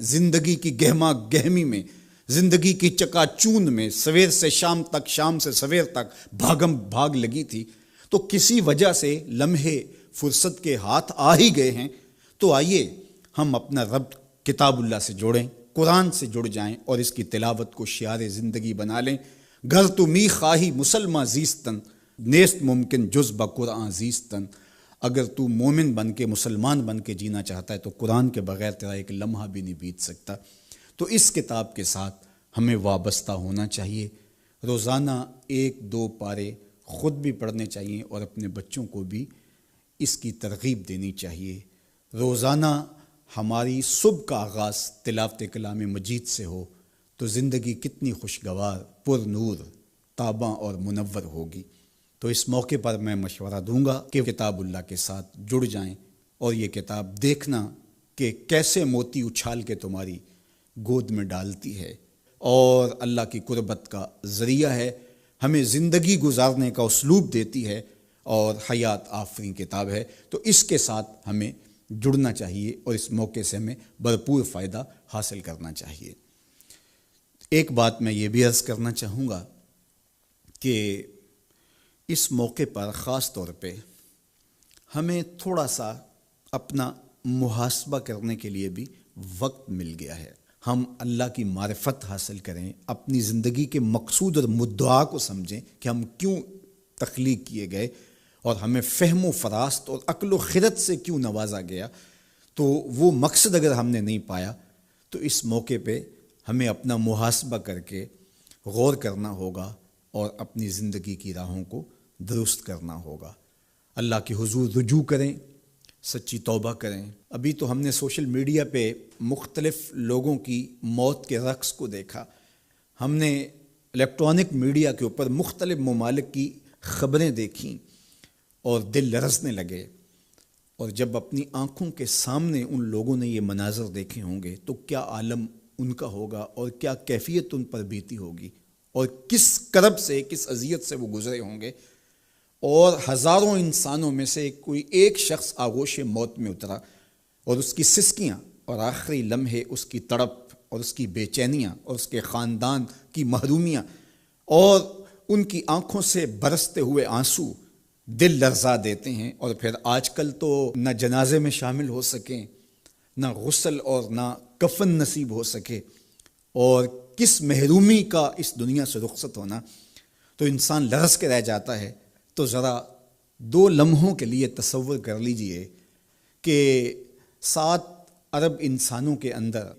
زندگی کی گہما گہمی میں، زندگی کی چکا چوند میں سویر سے شام تک، شام سے سویر تک بھاگم بھاگ لگی تھی، تو کسی وجہ سے لمحے فرصت کے ہاتھ آ ہی گئے ہیں، تو آئیے ہم اپنا ربط کتاب اللہ سے جوڑیں، قرآن سے جڑ جائیں اور اس کی تلاوت کو شعار زندگی بنا لیں۔ گر تو می خواہی مسلمہ زیستن، نیست ممکن جز بقرآن زیستن۔ اگر تو مومن بن کے، مسلمان بن کے جینا چاہتا ہے تو قرآن کے بغیر تیرا ایک لمحہ بھی نہیں بیت سکتا۔ تو اس کتاب کے ساتھ ہمیں وابستہ ہونا چاہیے، روزانہ 1-2 پارے خود بھی پڑھنے چاہیے اور اپنے بچوں کو بھی اس کی ترغیب دینی چاہیے۔ روزانہ ہماری صبح کا آغاز تلاوت کلام مجید سے ہو تو زندگی کتنی خوشگوار، پر نور، تاباں اور منور ہوگی۔ تو اس موقع پر میں مشورہ دوں گا کہ کتاب اللہ کے ساتھ جڑ جائیں اور یہ کتاب دیکھنا کہ کیسے موتی اچھال کے تمہاری گود میں ڈالتی ہے اور اللہ کی قربت کا ذریعہ ہے، ہمیں زندگی گزارنے کا اسلوب دیتی ہے اور حیات آفرین کتاب ہے۔ تو اس کے ساتھ ہمیں جڑنا چاہیے اور اس موقع سے ہمیں بھرپور فائدہ حاصل کرنا چاہیے۔ ایک بات میں یہ بھی عرض کرنا چاہوں گا کہ اس موقع پر خاص طور پہ ہمیں تھوڑا سا اپنا محاسبہ کرنے کے لیے بھی وقت مل گیا ہے۔ ہم اللہ کی معرفت حاصل کریں، اپنی زندگی کے مقصود اور مدعا کو سمجھیں کہ ہم کیوں تخلیق کیے گئے اور ہمیں فہم و فراست اور عقل و خرد سے کیوں نوازا گیا۔ تو وہ مقصد اگر ہم نے نہیں پایا تو اس موقع پہ ہمیں اپنا محاسبہ کر کے غور کرنا ہوگا اور اپنی زندگی کی راہوں کو درست کرنا ہوگا۔ اللہ کے حضور رجوع کریں، سچی توبہ کریں۔ ابھی تو ہم نے سوشل میڈیا پہ مختلف لوگوں کی موت کے رقص کو دیکھا، ہم نے الیکٹرانک میڈیا کے اوپر مختلف ممالک کی خبریں دیکھیں اور دل لرزنے لگے، اور جب اپنی آنکھوں کے سامنے ان لوگوں نے یہ مناظر دیکھے ہوں گے تو کیا عالم ان کا ہوگا اور کیا کیفیت ان پر بیتی ہوگی اور کس کرب سے، کس اذیت سے وہ گزرے ہوں گے۔ اور ہزاروں انسانوں میں سے کوئی ایک شخص آغوش موت میں اترا اور اس کی سسکیاں اور آخری لمحے اس کی تڑپ اور اس کی بے چینیاں اور اس کے خاندان کی محرومیاں اور ان کی آنکھوں سے برستے ہوئے آنسو دل لرزا دیتے ہیں۔ اور پھر آج کل تو نہ جنازے میں شامل ہو سکیں، نہ غسل اور نہ کفن نصیب ہو سکے، اور کس محرومی کا اس دنیا سے رخصت ہونا، تو انسان لرز کے رہ جاتا ہے۔ تو ذرا 2 لمحوں کے لیے تصور کر لیجئے کہ 7 ارب انسانوں کے اندر